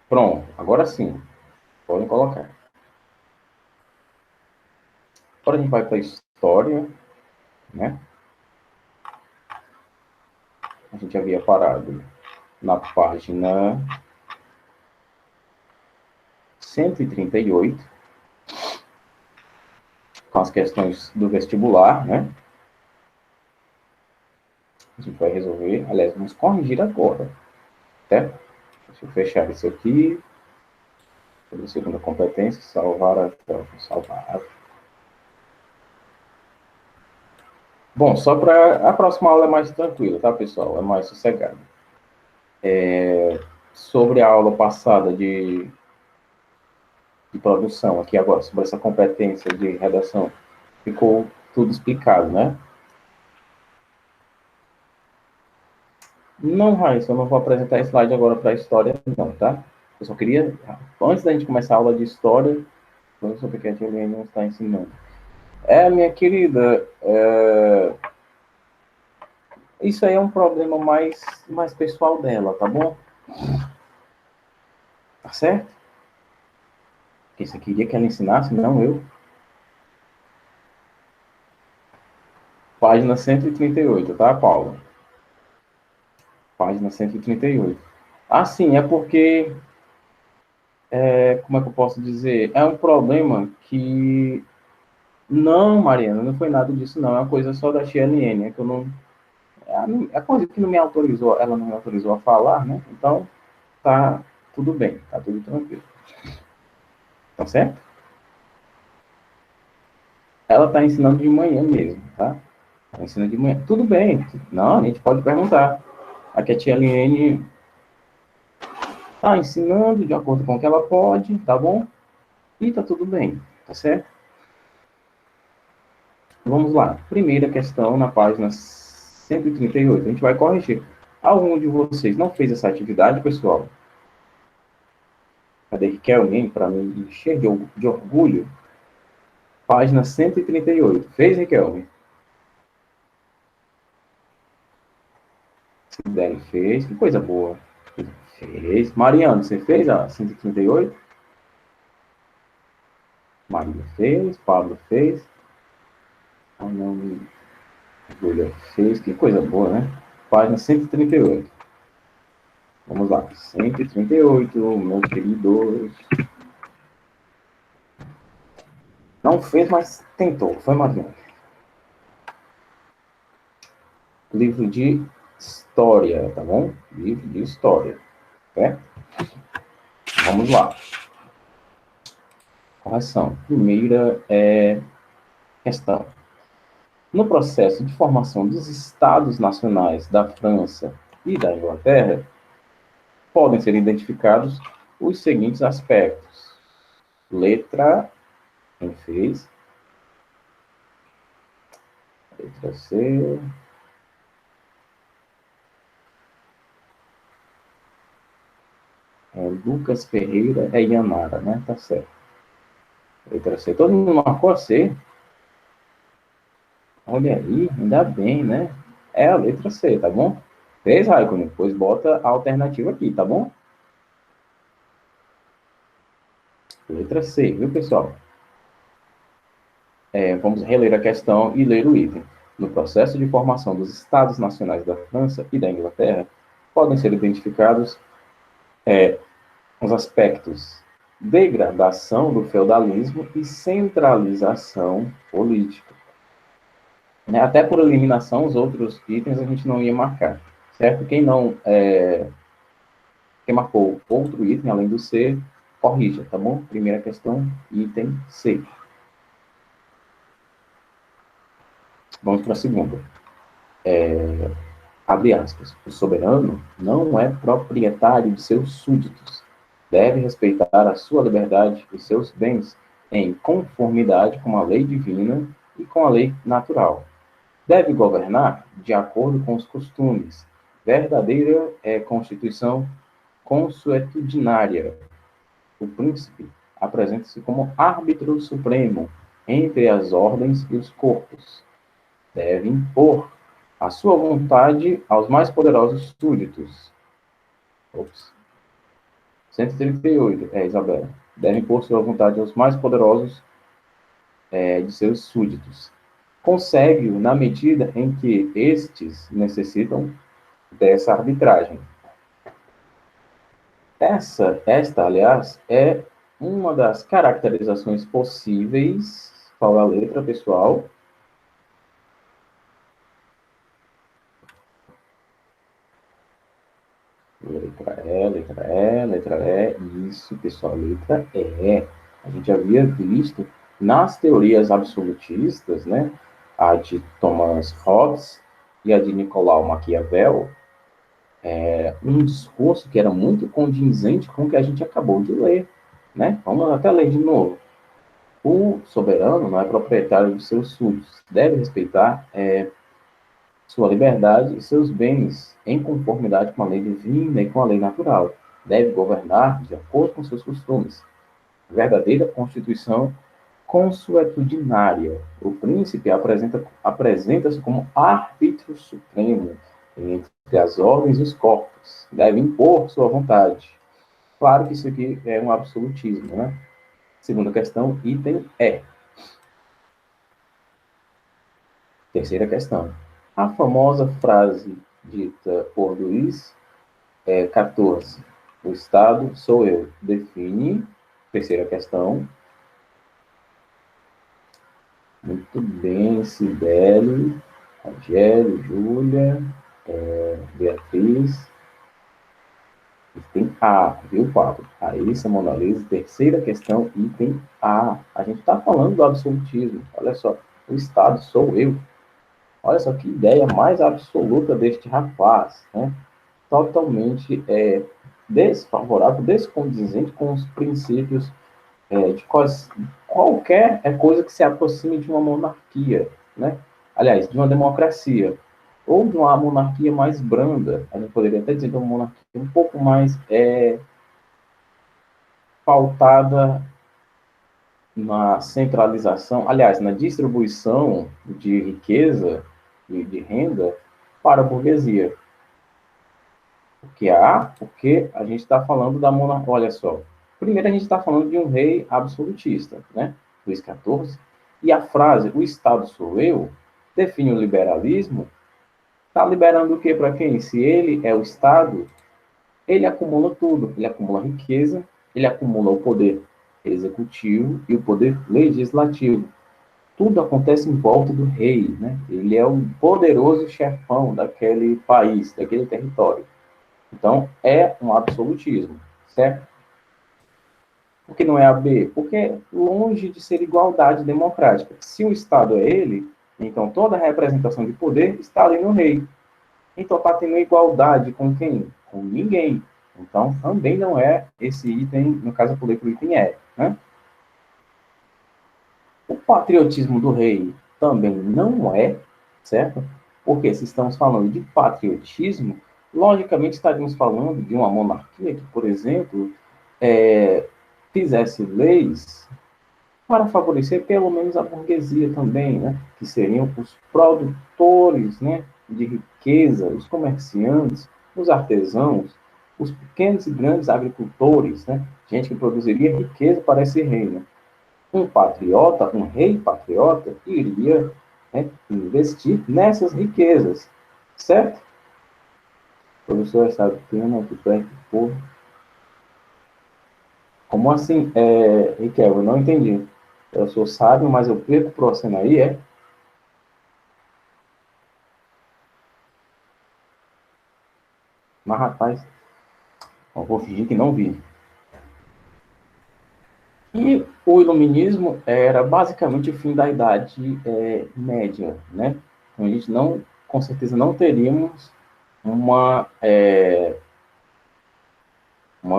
Pronto, agora sim, podem colocar. Agora a gente vai para a história, né? A gente havia parado na página 138, com as questões do vestibular, né? A gente vai resolver, aliás, vamos corrigir agora, certo? Deixa eu fechar isso aqui. Segunda competência, salvar a salvar. Bom, só para a próxima aula é mais tranquila, tá, pessoal? É mais sossegado. Sobre a aula passada de produção, aqui agora, sobre essa competência de redação, ficou tudo explicado, né? Não, Raíssa, eu não vou apresentar slide agora para a história, não, tá? Eu só queria, antes da gente começar a aula de história, vamos saber que a Juliana não está ensinando. Minha querida, isso aí é um problema mais pessoal dela, tá bom? Tá certo? Porque você queria que ela ensinasse, não eu. Página 138, tá, Paula? Página 138. Ah, sim, é porque, como é que eu posso dizer? É um problema que... Não, Mariana, não foi nada disso, não. É uma coisa só da XLN, é que eu não... É coisa que não me autorizou, ela não me autorizou a falar, né? Então, tá tudo bem, tá tudo tranquilo. Tá certo? Ela tá ensinando de manhã mesmo, tá? Tá ensinando de manhã. Tudo bem. Não, a gente pode perguntar. Aqui a tia Liene tá ensinando de acordo com o que ela pode, tá bom? E tá tudo bem, tá certo? Vamos lá. Primeira questão na página 138. A gente vai corrigir. Algum de vocês não fez essa atividade, pessoal? Cadê Riquelme, para me encher de orgulho? Página 138. Fez, Riquelme? Sibeli fez. Que coisa boa. Fez. Mariano, você fez a 138? Maria fez. Pablo fez. Ah, não. Júlia fez. Que coisa boa, né? Página 138. Vamos lá. 138, meus queridos. Não fez, mas tentou. Foi, Mariano. Livro de história, tá bom? Livro de história. Certo? Vamos lá. Correção. Primeira questão. No processo de formação dos Estados Nacionais da França e da Inglaterra, podem ser identificados os seguintes aspectos. Letra, quem fez? Letra C. Lucas Ferreira Yanara, né? Tá certo. Letra C. Todo mundo marcou a C? Olha aí, ainda bem, né? É a letra C, tá bom? Fez, Raikkonen? Depois bota a alternativa aqui, tá bom? Letra C, viu, pessoal? Vamos reler a questão e ler o item. No processo de formação dos Estados Nacionais da França e da Inglaterra, podem ser identificados os aspectos degradação do feudalismo e centralização política. Até por eliminação, os outros itens a gente não ia marcar, certo? Quem marcou outro item, além do C, corrija, tá bom? Primeira questão, item C. Vamos para a segunda. Abre aspas. O soberano não é proprietário de seus súditos. Deve respeitar a sua liberdade e seus bens em conformidade com a lei divina e com a lei natural. Deve governar de acordo com os costumes. Verdadeira constituição consuetudinária. O príncipe apresenta-se como árbitro supremo entre as ordens e os corpos. Deve impor a sua vontade aos mais poderosos súditos. Ops. 138, Isabela. Deve impor sua vontade aos mais poderosos de seus súditos. Consegue-o na medida em que estes necessitam dessa arbitragem. Esta, aliás, é uma das caracterizações possíveis. Qual é a letra, pessoal? Letra E, letra E, letra E. Isso, pessoal, letra E. A gente havia visto nas teorias absolutistas, né? A de Thomas Hobbes e a de Nicolau Maquiavel, um discurso que era muito condizente com o que a gente acabou de ler, né? Vamos até ler de novo. O soberano não é proprietário dos seus súditos, deve respeitar sua liberdade e seus bens em conformidade com a lei divina e com a lei natural. Deve governar de acordo com seus costumes. Verdadeira constituição consuetudinária. O príncipe apresenta-se como árbitro supremo entre as ordens e os corpos. Deve impor sua vontade. Claro que isso aqui é um absolutismo, né? Segunda questão, item E. Terceira questão. A famosa frase dita por Luís XIV, o Estado sou eu, define. Terceira questão. Muito bem, Cibele, Rogério, Júlia, Beatriz. Item A, viu, Pablo? Raíssa, Mona Lisa, terceira questão, item A. A gente está falando do absolutismo. Olha só, o Estado sou eu. Olha só que ideia mais absoluta deste rapaz, né? Totalmente desfavorável, descondizente com os princípios de qualquer coisa que se aproxime de uma monarquia, né? Aliás, de uma democracia, ou de uma monarquia mais branda, a gente poderia até dizer de uma monarquia um pouco mais pautada na centralização, aliás, na distribuição de riqueza e de renda para a burguesia. Porque a gente está falando da monarquia. Olha só. Primeiro, a gente está falando de um rei absolutista, né? Luís XIV. E a frase, o Estado sou eu, define o liberalismo. Está liberando o que para quem? Se ele é o Estado, ele acumula tudo. Ele acumula riqueza, ele acumula o poder executivo e o poder legislativo. Tudo acontece em volta do rei, né? Ele é o poderoso chefão daquele país, daquele território. Então, é um absolutismo, certo? Por que não é a B? Porque é longe de ser igualdade democrática. Se o Estado é ele, então toda a representação de poder está ali no rei. Então está tendo igualdade com quem? Com ninguém. Então também não é esse item, no caso eu pulei para o item E. Né? O patriotismo do rei também não é, certo? Porque se estamos falando de patriotismo, logicamente estaríamos falando de uma monarquia que, por exemplo, fizesse leis para favorecer pelo menos a burguesia também, né? Que seriam os produtores, né, de riqueza, os comerciantes, os artesãos, os pequenos e grandes agricultores, né? Gente que produziria riqueza para esse reino. Um patriota, um rei patriota, iria, né, investir nessas riquezas, certo? O professor sabe que tem aqui perto do povo. Como assim, Riquel? Eu não entendi. Eu sou sábio, mas eu perco pro aí, é? Mas, rapaz, eu vou fingir que não vi. E o iluminismo era basicamente o fim da Idade Média, né? Então, a gente não, com certeza, não teríamos uma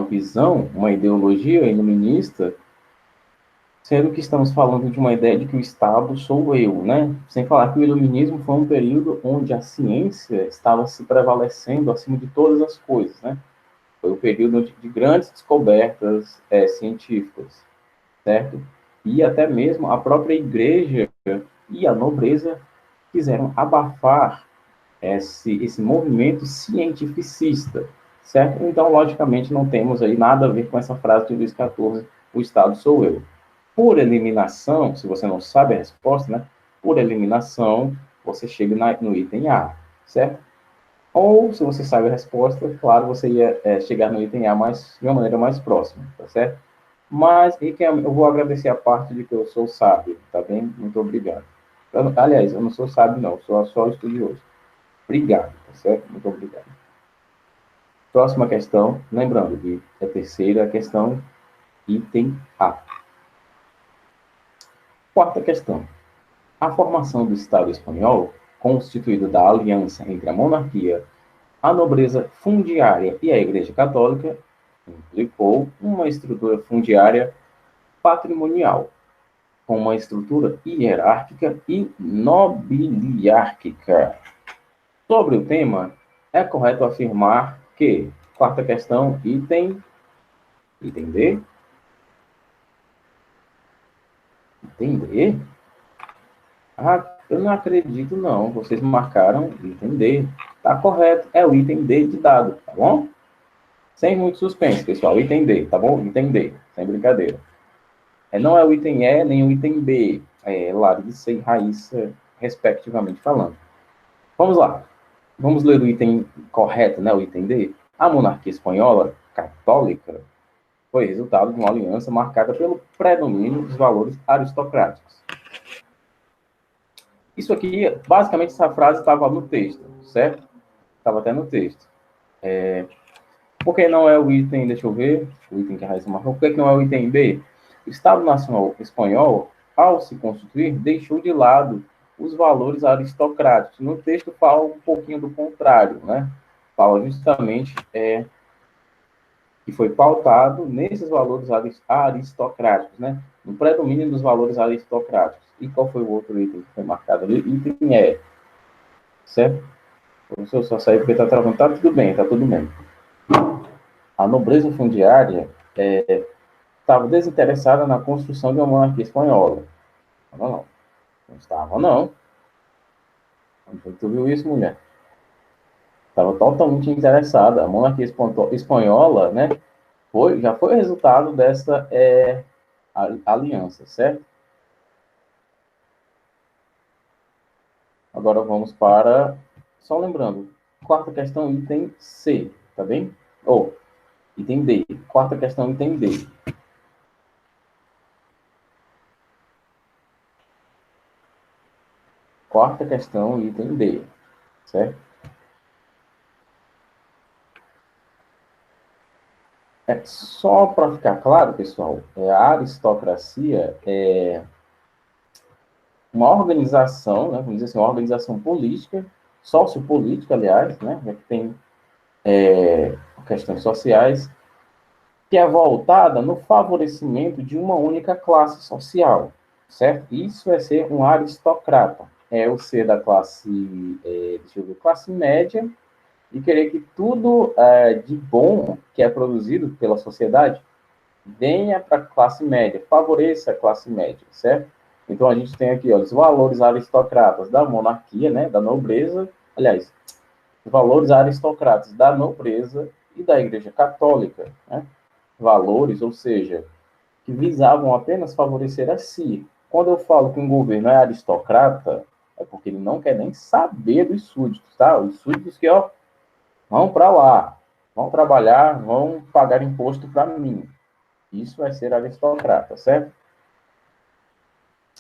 visão, uma ideologia iluminista, sendo que estamos falando de uma ideia de que o Estado sou eu, né? Sem falar que o iluminismo foi um período onde a ciência estava se prevalecendo acima de todas as coisas, né? Foi um período de grandes descobertas científicas, certo? E até mesmo a própria igreja e a nobreza quiseram abafar esse movimento cientificista, certo? Então, logicamente, não temos aí nada a ver com essa frase de Luís XIV, o Estado sou eu. Por eliminação, se você não sabe a resposta, né? Por eliminação, você chega no item A, certo? Ou, se você sabe a resposta, claro, você ia chegar no item A de uma maneira mais próxima, tá certo? Mas, Riquelme, eu vou agradecer a parte de que eu sou sábio, tá bem? Muito obrigado. Aliás, eu não sou sábio, não, sou só estudioso. Obrigado, tá certo? Muito obrigado. Próxima questão, lembrando que a terceira questão, item A. Quarta questão. A formação do Estado espanhol, constituído da aliança entre a monarquia, a nobreza fundiária e a Igreja Católica, implicou uma estrutura fundiária patrimonial, com uma estrutura hierárquica e nobiliárquica. Sobre o tema, é correto afirmar que, quarta questão, item D, item D? Ah, eu não acredito não, vocês marcaram item D. Tá correto, é o item D de dado, tá bom? Sem muito suspense, pessoal, item D, tá bom? Item D, sem brincadeira. Não é o item E, nem o item B, Larissa e Raíssa, respectivamente falando. Vamos lá. Vamos ler o item correto, né? O item D. A monarquia espanhola católica foi resultado de uma aliança marcada pelo predomínio dos valores aristocráticos. Isso aqui, basicamente, essa frase estava no texto, certo? Estava até no texto. Por que não é o item, deixa eu ver, o item que a Raíssa marcou, por que não é o item B? O Estado Nacional Espanhol, ao se constituir, deixou de lado os valores aristocráticos. No texto fala um pouquinho do contrário, né? Fala justamente que foi pautado nesses valores aristocráticos, né? No predomínio dos valores aristocráticos. E qual foi o outro item que foi marcado ali? Item E, certo? O professor só saiu porque está travando. Tá tudo bem, tá tudo bem. A nobreza fundiária estava desinteressada na construção de uma monarquia espanhola. Não, não. Não estava, não. Tu viu isso, mulher? Estava totalmente interessada. A monarquia espanhola, né, já foi o resultado dessa aliança, certo? Agora vamos para... Só lembrando, quarta questão, item C, tá bem? Ou, item D. Quarta questão, item D. Quarta questão, item D, certo? Só para ficar claro, pessoal, a aristocracia é uma organização, né, vamos dizer assim, uma organização política, sociopolítica, aliás, né, que tem questões sociais, que é voltada no favorecimento de uma única classe social, certo? Isso é ser um aristocrata, é o ser da classe, deixa eu ver, classe média, e querer que tudo de bom que é produzido pela sociedade venha para a classe média, favoreça a classe média, certo? Então a gente tem aqui ó, os valores aristocratas da monarquia, né, da nobreza, aliás, os valores aristocratas da nobreza e da Igreja Católica, né? Valores, ou seja, que visavam apenas favorecer a si. Quando eu falo que um governo é aristocrata, é porque ele não quer nem saber dos súditos, tá? Os súditos que, ó, vão para lá, vão trabalhar, vão pagar imposto para mim. Isso vai ser aristocrata, certo?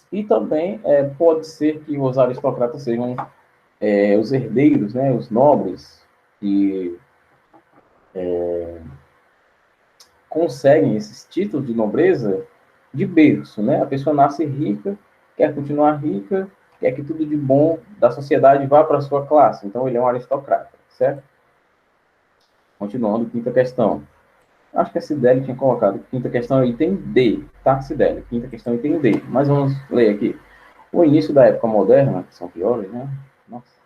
E também pode ser que os aristocratas sejam os herdeiros, né, os nobres, que conseguem esses títulos de nobreza de berço, né? A pessoa nasce rica, quer continuar rica, quer que tudo de bom da sociedade vá para a sua classe. Então, ele é um aristocrata, certo? Continuando, quinta questão. Acho que a Cideli tinha colocado. Quinta questão, item D, tá, Cideli? Quinta questão, item D. Mas vamos ler aqui. O início da época moderna, que são piores, né? Nossa.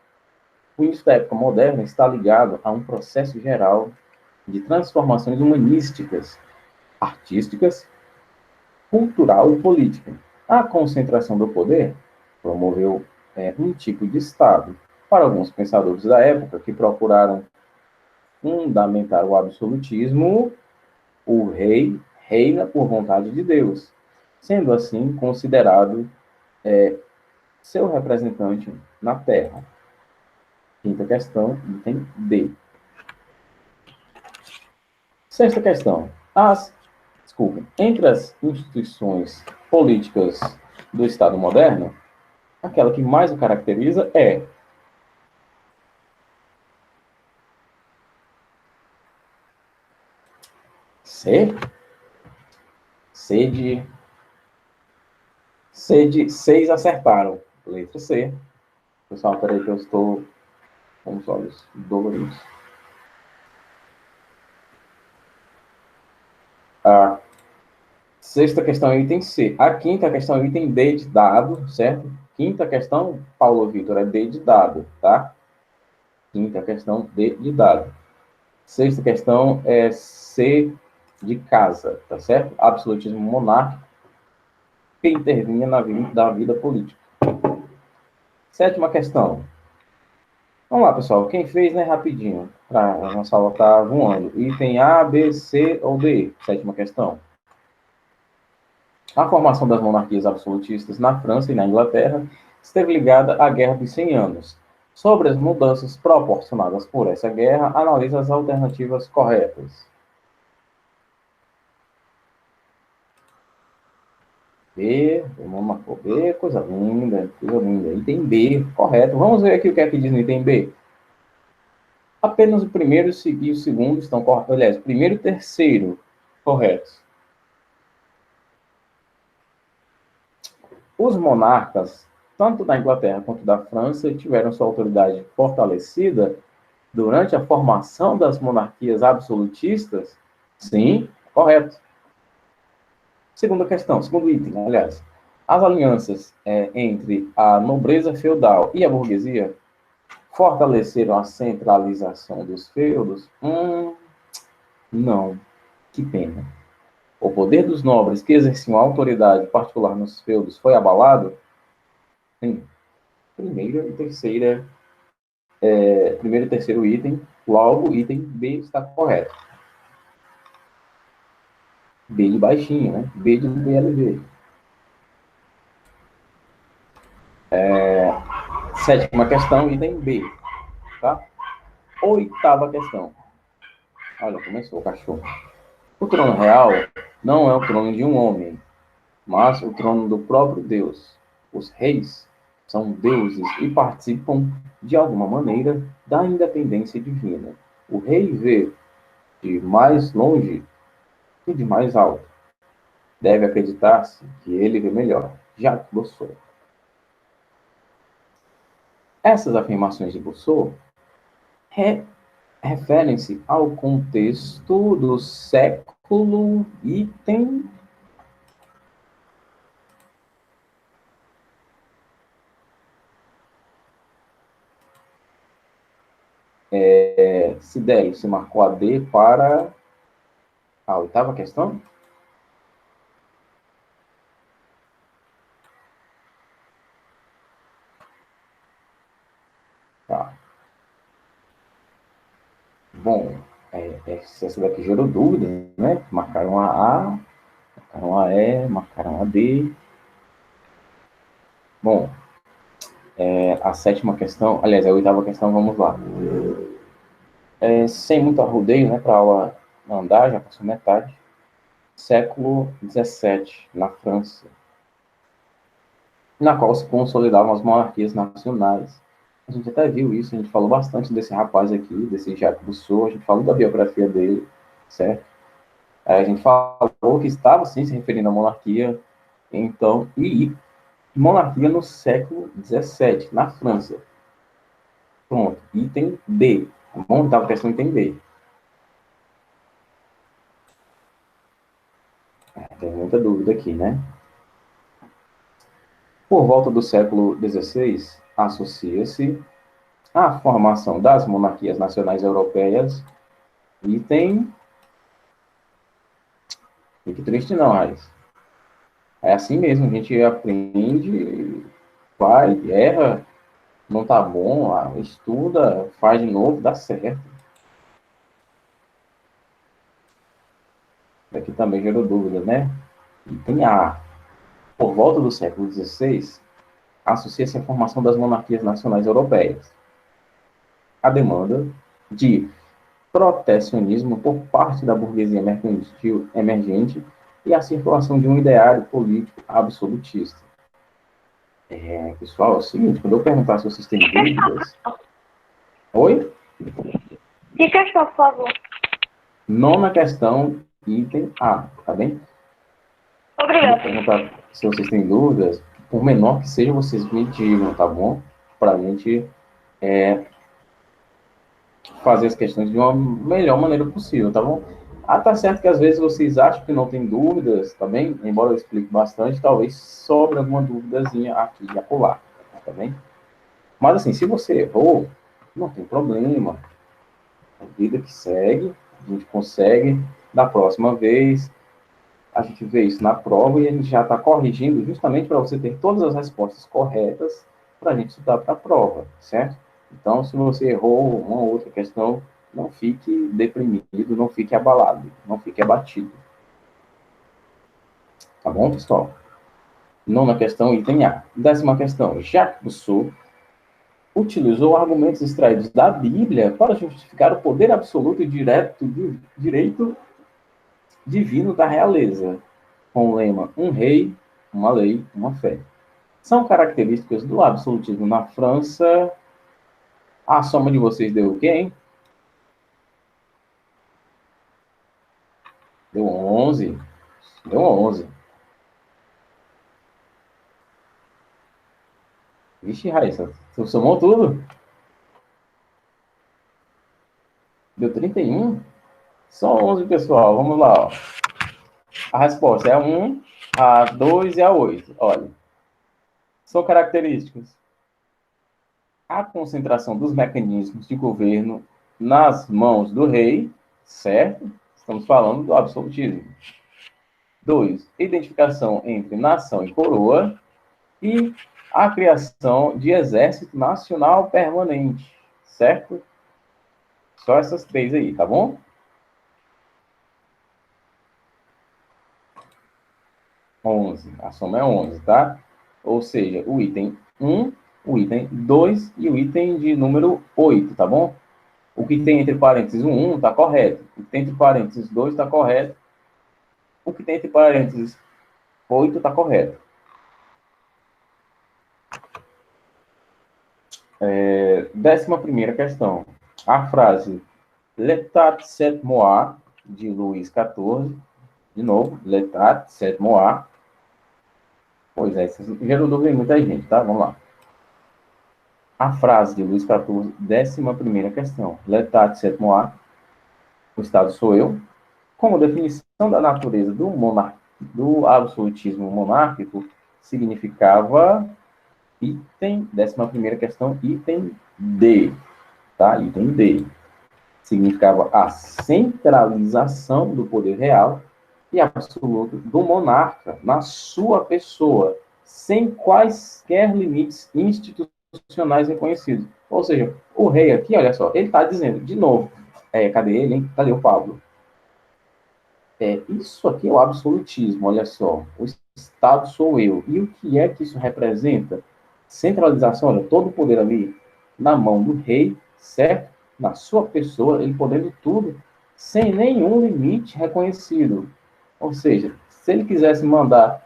O início da época moderna está ligado a um processo geral de transformações humanísticas, artísticas, cultural e política. A concentração do poder promoveu um tipo de Estado. Para alguns pensadores da época, que procuraram fundamentar o absolutismo, o rei reina por vontade de Deus, sendo assim considerado seu representante na terra. Quinta questão, item D. Sexta questão. Entre as instituições políticas do Estado moderno, aquela que mais o caracteriza é C. Seis acertaram. Letra C. Pessoal, peraí que eu estou com os olhos doloridos. A sexta questão é item C. A quinta questão é item D de dado, certo? Quinta questão, Paulo Vitor, é D de dado, tá? Quinta questão, D de dado. Sexta questão é C de casa, tá certo? Absolutismo monárquico que intervinha na vida política. Sétima questão. Vamos lá, pessoal. Quem fez, né, rapidinho, para a nossa aula estar voando. Item A, B, C ou D? Sétima questão. A formação das monarquias absolutistas na França e na Inglaterra esteve ligada à Guerra dos 100 Anos. Sobre as mudanças proporcionadas por essa guerra, analisa as alternativas corretas. B, marcou B, coisa linda, coisa linda. Item B, correto. Vamos ver aqui o que é que diz no item B. Apenas o primeiro e o segundo estão corretos. Aliás, o primeiro e o terceiro corretos. Os monarcas, tanto da Inglaterra quanto da França, tiveram sua autoridade fortalecida durante a formação das monarquias absolutistas? Sim, correto. Segunda questão, segundo item, aliás. As alianças entre a nobreza feudal e a burguesia fortaleceram a centralização dos feudos? Não. Que pena. O poder dos nobres que exerciam autoridade particular nos feudos foi abalado? Sim. Primeiro e terceiro item, logo o item B está correto. B de baixinho, né? B de BLV. Sétima questão, item B. Tá? Oitava questão. Olha, começou o cachorro. O trono real não é o trono de um homem, mas o trono do próprio Deus. Os reis são deuses e participam, de alguma maneira, da independência divina. O rei vê de mais longe e de mais alto. Deve acreditar-se que ele vê melhor, já que Rousseau. Essas afirmações de Rousseau referem-se ao contexto do século item. Sidélio, se marcou a D para a oitava questão? Tá. Bom, essa daqui gerou dúvida, né? Marcaram a A, marcaram a E, marcaram a D. Bom, a sétima questão, aliás, a oitava questão, vamos lá. Sem muito arrudeio, né, para a aula andar, já passou metade. Século XVII, na França, na qual se consolidavam as monarquias nacionais. A gente até viu isso, a gente falou bastante desse rapaz aqui, desse Jacques Rousseau, a gente falou da biografia dele, certo? A gente falou que estava, sim, se referindo à monarquia, então, e monarquia no século XVII, na França. Pronto, item D. Tá bom? Estava questão item D. Tem muita dúvida aqui, né? Por volta do século XVI, associa-se à formação das monarquias nacionais europeias. Item. Fique triste não, Raiz. É assim mesmo, a gente aprende, vai, erra, não tá bom, estuda, faz de novo, dá certo. Daqui também gerou dúvida, né? Item A. Por volta do século XVI, associa-se à formação das monarquias nacionais europeias. A demanda de protecionismo por parte da burguesia mercantil emergente e a circulação de um ideário político absolutista. Pessoal, é o seguinte, quando eu perguntar se vocês têm dúvidas... Oi? Que questão, por favor? Nona questão, item A, tá bem? Quando eu Obrigada. perguntar se vocês têm dúvidas, por menor que seja, vocês me digam, tá bom? Para a gente fazer as questões de uma melhor maneira possível, tá bom? Ah, tá certo que às vezes vocês acham que não tem dúvidas, tá bem? Embora eu explique bastante, talvez sobre alguma dúvidazinha aqui e acolá, tá bem? Mas assim, se você errou, não tem problema. A vida que segue, a gente consegue, da próxima vez, a gente vê isso na prova e a gente já está corrigindo justamente para você ter todas as respostas corretas para a gente estudar para a prova, certo? Então, se você errou uma ou outra questão, não fique deprimido, não fique abalado, não fique abatido. Tá bom, pessoal? Nona questão, item A. Décima questão. Jacques Rousseau utilizou argumentos extraídos da Bíblia para justificar o poder absoluto e direto do direito divino da realeza, com o lema um rei, uma lei, uma fé. São características do absolutismo na França. A soma de vocês deu o quê, hein? Deu 11. Deu 11. Vixe, Raíssa, você somou tudo? Deu 31? Só 11, pessoal. Vamos lá. Ó. A resposta é a 1, a 2 e a 8. Olha, são características. A concentração dos mecanismos de governo nas mãos do rei, certo? Estamos falando do absolutismo. 2. Identificação entre nação e coroa. E a criação de exército nacional permanente, certo? Só essas três aí, tá bom? A soma é 11, tá? Ou seja, o item 1, o item 2 e o item de número 8, tá bom? O que tem entre parênteses o 1 está correto. O que tem entre parênteses 2 está correto. O que tem entre parênteses 8 está correto. 11ª questão. A frase L'État c'est moi, de Luís XIV, de novo, L'État c'est moi. Pois é, isso gerou dúvida em muita gente, tá? Vamos lá. A frase de Luís XIV, 11ª questão. L'État c'est moi, o Estado sou eu, como definição da natureza do absolutismo monárquico, significava item, 11ª questão, item D, tá? Item D. Significava a centralização do poder real e absoluto do monarca na sua pessoa, sem quaisquer limites institucionais reconhecidos. Ou seja, o rei aqui, olha só, ele está dizendo, de novo, cadê ele, hein? Cadê o Pablo? Isso aqui é o absolutismo, olha só. O Estado sou eu. E o que é que isso representa? Centralização, olha, todo o poder ali na mão do rei, certo? Na sua pessoa, ele podendo tudo, sem nenhum limite reconhecido. Ou seja, se ele quisesse mandar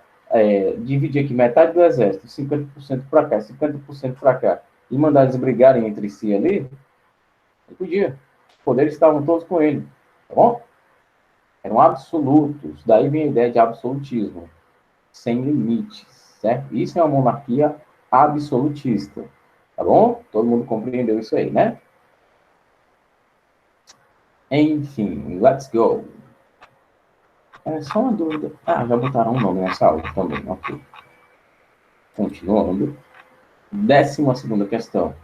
dividir aqui metade do exército, 50% para cá, 50% para cá, e mandar eles brigarem entre si ali, ele podia. Os poderes estavam todos com ele. Tá bom? Eram absolutos. Daí vem a ideia de absolutismo, sem limites, certo? Isso é uma monarquia absolutista, tá bom? Todo mundo compreendeu isso aí, né? Enfim, let's go. Só uma dúvida. Ah, já botaram um nome nessa aula também, ok. Continuando. 12ª questão.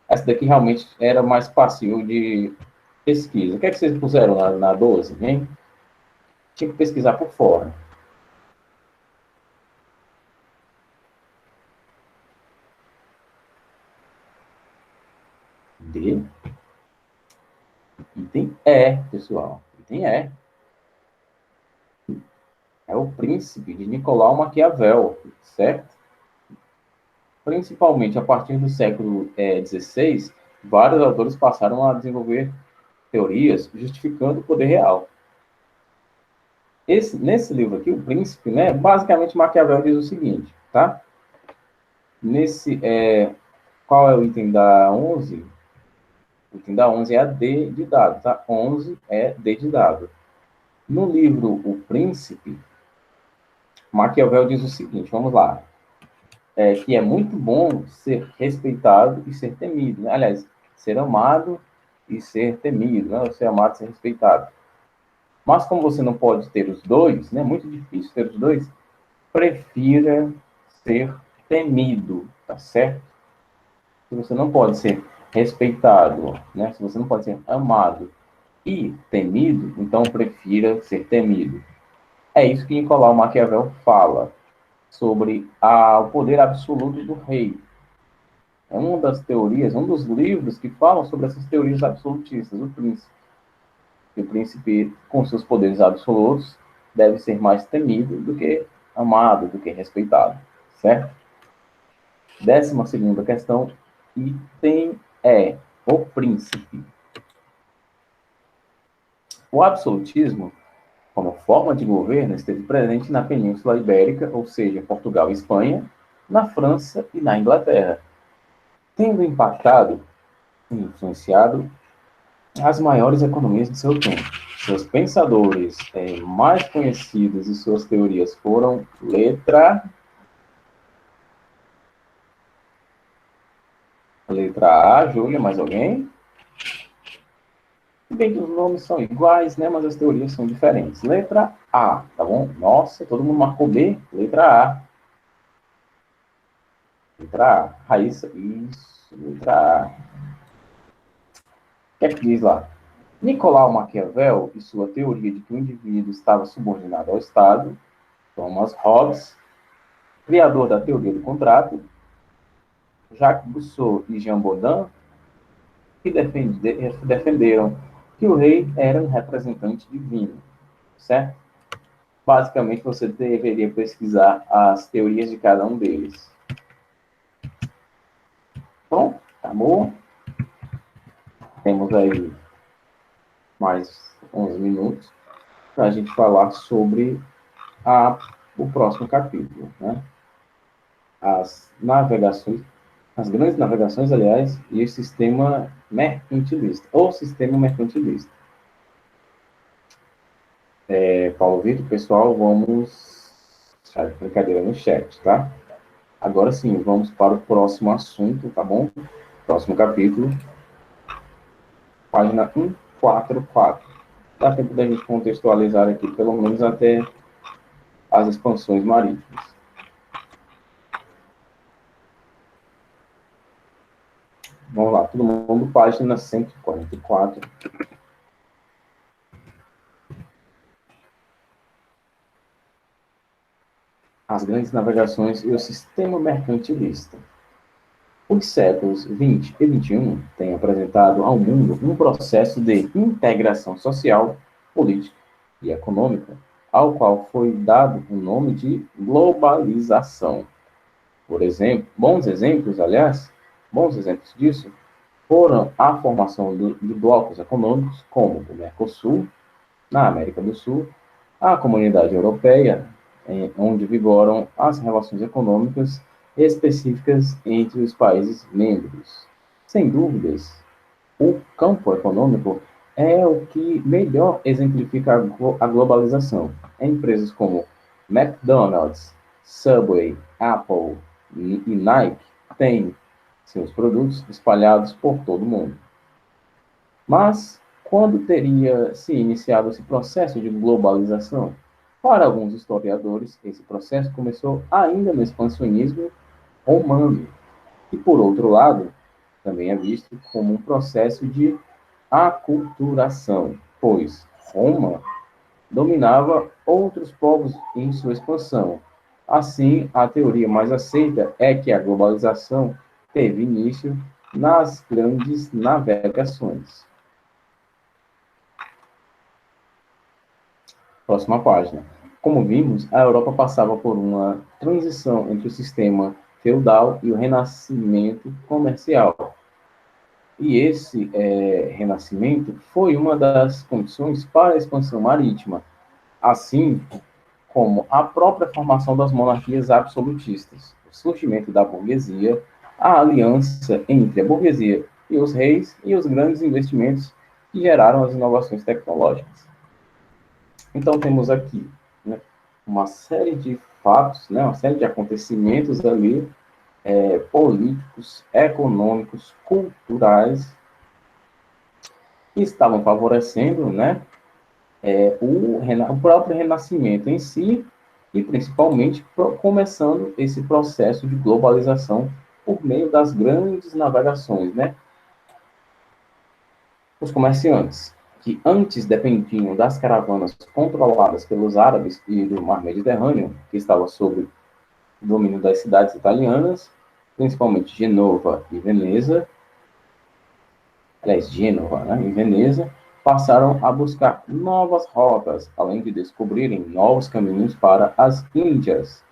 Essa daqui realmente era mais passível de pesquisa. O que é que vocês puseram na 12, hein? Tinha que pesquisar por fora. D. Item E, pessoal. Item E. É o Príncipe, de Nicolau Maquiavel, certo? Principalmente a partir do século XVI, vários autores passaram a desenvolver teorias justificando o poder real. Nesse livro aqui, O Príncipe, né, basicamente Maquiavel diz o seguinte, tá? Qual é o item da 11? O item da 11 é a D de dado, tá? 11 é D de dado. No livro O Príncipe, Maquiavel diz o seguinte, vamos lá, que é muito bom ser respeitado e ser temido, né? Aliás, ser amado e ser temido, né? Ser amado e ser respeitado. Mas como você não pode ter os dois, né? É muito difícil ter os dois, prefira ser temido, tá certo? Se você não pode ser respeitado, né? Se você não pode ser amado e temido, então prefira ser temido. É isso que Nicolau Maquiavel fala sobre o poder absoluto do rei. É uma das teorias, um dos livros que falam sobre essas teorias absolutistas, o príncipe. E o príncipe, com seus poderes absolutos, deve ser mais temido do que amado, do que respeitado, certo? 12ª questão, item o príncipe. O absolutismo, como forma de governo, esteve presente na Península Ibérica, ou seja, Portugal e Espanha, na França e na Inglaterra, tendo impactado e influenciado as maiores economias de seu tempo. Seus pensadores mais conhecidos e suas teorias foram letra A, Júlia, mais alguém? Se bem que os nomes são iguais, né, mas as teorias são diferentes. Letra A, tá bom? Nossa, todo mundo marcou B? Letra A. Letra A. Raíssa, isso, letra A. O que é que diz lá? Nicolau Maquiavel e sua teoria de que o indivíduo estava subordinado ao Estado, Thomas Hobbes, criador da teoria do contrato, Jacques Rousseau e Jean Baudin, que defenderam que o rei era um representante divino, certo? Basicamente, você deveria pesquisar as teorias de cada um deles. Bom, acabou. Temos aí mais 11 minutos para a gente falar sobre o próximo capítulo, né? As navegações, as grandes navegações, aliás, e o sistema mercantilista, ou sistema mercantilista. Paulo Vitor, pessoal, vamos deixar a brincadeira no chat, tá? Agora sim, vamos para o próximo assunto, tá bom? Próximo capítulo, página 144. Dá tempo da gente contextualizar aqui, pelo menos até as expansões marítimas. Vamos lá, todo mundo, página 144. As grandes navegações e o sistema mercantilista. Os séculos 20 e 21 têm apresentado ao mundo um processo de integração social, política e econômica, ao qual foi dado o nome de globalização. Por exemplo, bons exemplos disso foram a formação de blocos econômicos, como o Mercosul, na América do Sul, a Comunidade Europeia, onde vigoram as relações econômicas específicas entre os países membros. Sem dúvidas, o campo econômico é o que melhor exemplifica a globalização. Empresas como McDonald's, Subway, Apple e Nike têm seus produtos espalhados por todo o mundo. Mas quando teria se iniciado esse processo de globalização? Para alguns historiadores, esse processo começou ainda no expansionismo romano, e, por outro lado, também é visto como um processo de aculturação, pois Roma dominava outros povos em sua expansão. Assim, a teoria mais aceita é que a globalização teve início nas grandes navegações. Próxima página. Como vimos, a Europa passava por uma transição entre o sistema feudal e o renascimento comercial. E esse renascimento foi uma das condições para a expansão marítima, assim como a própria formação das monarquias absolutistas, o surgimento da burguesia, a aliança entre a burguesia e os reis e os grandes investimentos que geraram as inovações tecnológicas. Então, temos aqui, né, uma série de fatos, né, uma série de acontecimentos ali, políticos, econômicos, culturais, que estavam favorecendo, né, o próprio renascimento em si, e principalmente começando esse processo de globalização por meio das grandes navegações, né? Os comerciantes, que antes dependiam das caravanas controladas pelos árabes e do Mar Mediterrâneo, que estava sob o domínio das cidades italianas, principalmente Genova e Veneza, aliás, Gênova, né, e Veneza, passaram a buscar novas rotas, além de descobrirem novos caminhos para as Índias.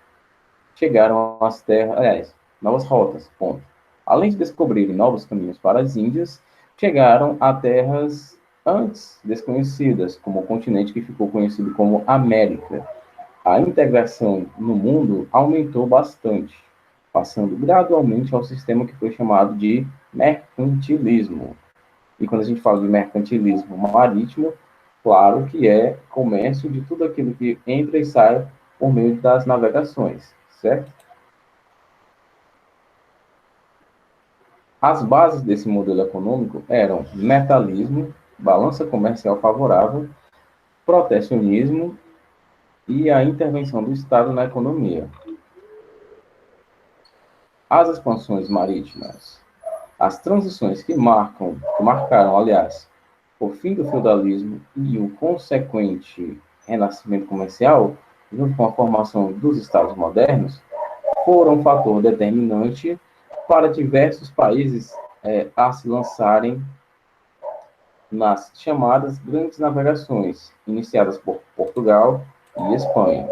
Chegaram às terras, aliás, novas rotas, ponto. Além de descobrirem novos caminhos para as Índias, chegaram a terras antes desconhecidas, como o continente que ficou conhecido como América. A integração no mundo aumentou bastante, passando gradualmente ao sistema que foi chamado de mercantilismo. E quando a gente fala de mercantilismo marítimo, claro que é comércio de tudo aquilo que entra e sai por meio das navegações, certo? As bases desse modelo econômico eram metalismo, balança comercial favorável, protecionismo e a intervenção do Estado na economia. As expansões marítimas, as transições que marcaram, aliás, o fim do feudalismo e o consequente renascimento comercial, junto com a formação dos estados modernos, foram um fator determinante para diversos países a se lançarem nas chamadas grandes navegações, iniciadas por Portugal e Espanha.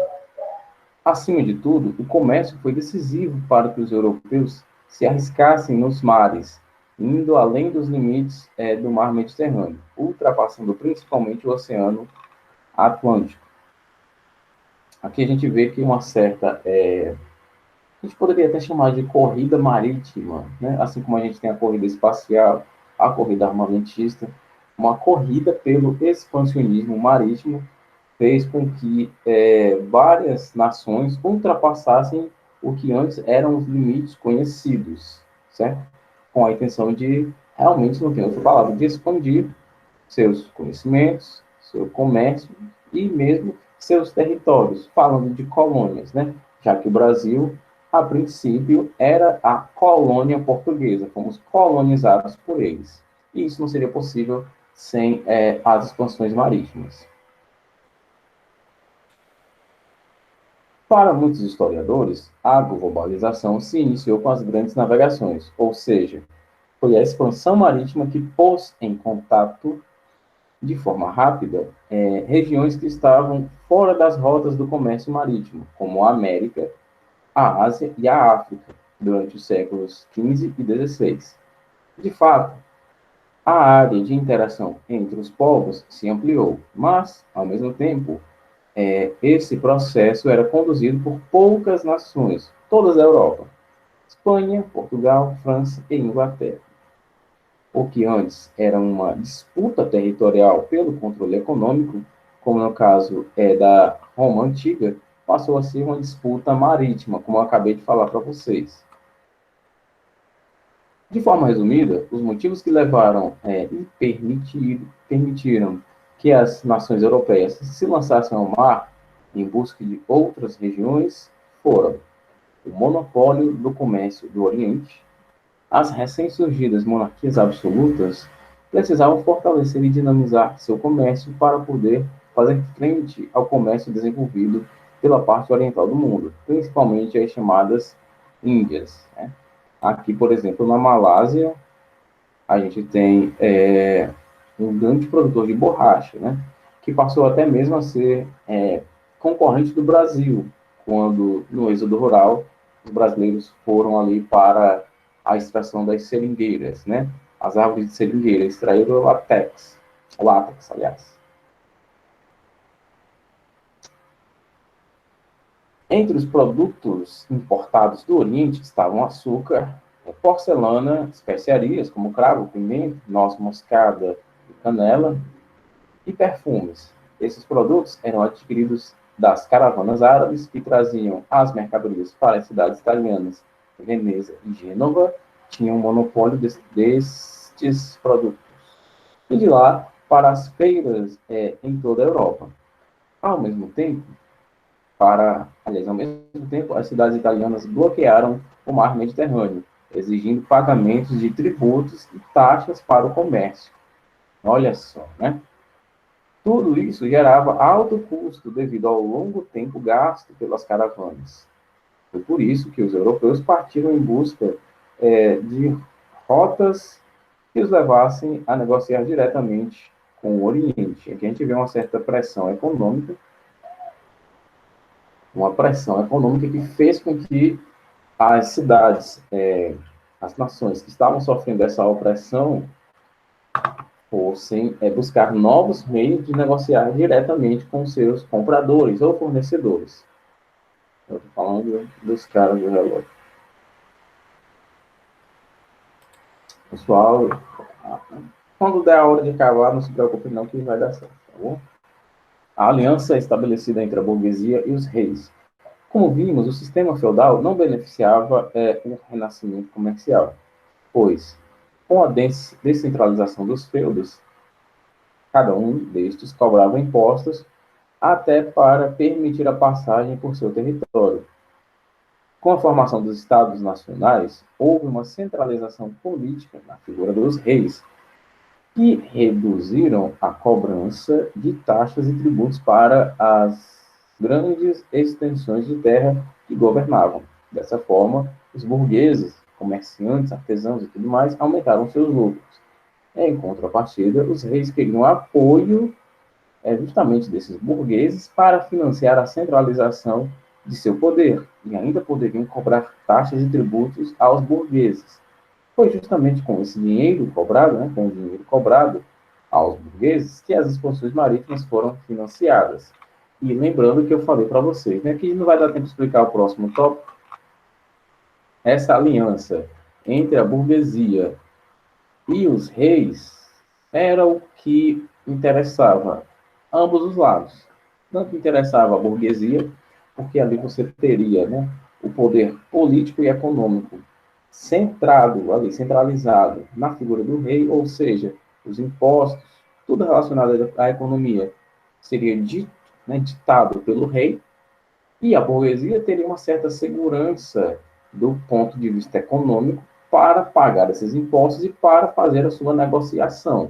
Acima de tudo, o comércio foi decisivo para que os europeus se arriscassem nos mares, indo além dos limites do mar Mediterrâneo, ultrapassando principalmente o Oceano Atlântico. Aqui a gente vê que uma certa, a gente poderia até chamar de corrida marítima, né? Assim como a gente tem a corrida espacial, a corrida armamentista, uma corrida pelo expansionismo marítimo fez com que várias nações ultrapassassem o que antes eram os limites conhecidos, certo? Com a intenção de, realmente, não tem outra palavra, de expandir seus conhecimentos, seu comércio e mesmo seus territórios, falando de colônias, né? Já que o Brasil, a princípio, era a colônia portuguesa, fomos colonizados por eles. E isso não seria possível sem as expansões marítimas. Para muitos historiadores, a globalização se iniciou com as grandes navegações, ou seja, foi a expansão marítima que pôs em contato, de forma rápida, regiões que estavam fora das rotas do comércio marítimo, como a América, a Ásia e a África, durante os séculos XV e XVI. De fato, a área de interação entre os povos se ampliou, mas, ao mesmo tempo, esse processo era conduzido por poucas nações, todas da Europa: Espanha, Portugal, França e Inglaterra. O que antes era uma disputa territorial pelo controle econômico, como no caso da Roma Antiga, passou a ser uma disputa marítima, como eu acabei de falar para vocês. De forma resumida, os motivos que levaram e permitiram que as nações europeias se lançassem ao mar em busca de outras regiões foram o monopólio do comércio do Oriente. As recém-surgidas monarquias absolutas precisavam fortalecer e dinamizar seu comércio para poder fazer frente ao comércio desenvolvido pela parte oriental do mundo, principalmente as chamadas Índias, né? Aqui, por exemplo, na Malásia, a gente tem um grande produtor de borracha, né? Que passou até mesmo a ser concorrente do Brasil, quando, no êxodo rural, os brasileiros foram ali para a extração das seringueiras, né? As árvores de seringueira, extraíram látex, aliás. Entre os produtos importados do Oriente estavam açúcar, porcelana, especiarias como cravo, pimenta, noz moscada e canela, e perfumes. Esses produtos eram adquiridos das caravanas árabes que traziam as mercadorias para as cidades italianas, Veneza e Gênova, tinham um monopólio destes produtos. E de lá para as feiras em toda a Europa. Ao mesmo tempo, as cidades italianas bloquearam o mar Mediterrâneo, exigindo pagamentos de tributos e taxas para o comércio. Olha só, né? Tudo isso gerava alto custo devido ao longo tempo gasto pelas caravanas. Foi por isso que os europeus partiram em busca de rotas que os levassem a negociar diretamente com o Oriente. Aqui a gente vê uma certa pressão econômica, que fez com que as cidades, as nações que estavam sofrendo essa opressão, fossem buscar novos meios de negociar diretamente com seus compradores ou fornecedores. Eu estou falando dos caras do relógio. Pessoal, quando der a hora de acabar, não se preocupe não que vai dar certo, tá bom? A aliança estabelecida entre a burguesia e os reis. Como vimos, o sistema feudal não beneficiava o renascimento comercial, pois, com a descentralização dos feudos, cada um destes cobrava impostos até para permitir a passagem por seu território. Com a formação dos Estados Nacionais, houve uma centralização política na figura dos reis, que reduziram a cobrança de taxas e tributos para as grandes extensões de terra que governavam. Dessa forma, os burgueses, comerciantes, artesãos e tudo mais, aumentaram seus lucros. Em contrapartida, os reis queriam apoio justamente desses burgueses para financiar a centralização de seu poder, e ainda poderiam cobrar taxas e tributos aos burgueses. Foi justamente com esse dinheiro cobrado, com o dinheiro cobrado aos burgueses, que as expansões marítimas foram financiadas. E lembrando que eu falei para vocês, que não vai dar tempo de explicar o próximo tópico, essa aliança entre a burguesia e os reis era o que interessava ambos os lados. Tanto interessava a burguesia, porque ali você teria o poder político e econômico centralizado na figura do rei, ou seja, os impostos, tudo relacionado à economia, seria ditado pelo rei, e a burguesia teria uma certa segurança do ponto de vista econômico para pagar esses impostos e para fazer a sua negociação,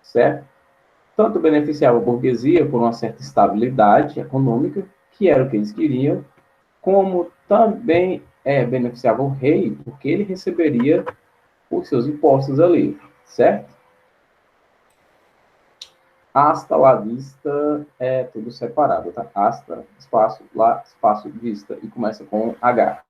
certo? Tanto beneficiava a burguesia por uma certa estabilidade econômica, que era o que eles queriam, como também beneficiava o rei, porque ele receberia os seus impostos ali, certo? Hasta la vista é tudo separado, tá? Hasta, espaço, lá, espaço, vista, e começa com H.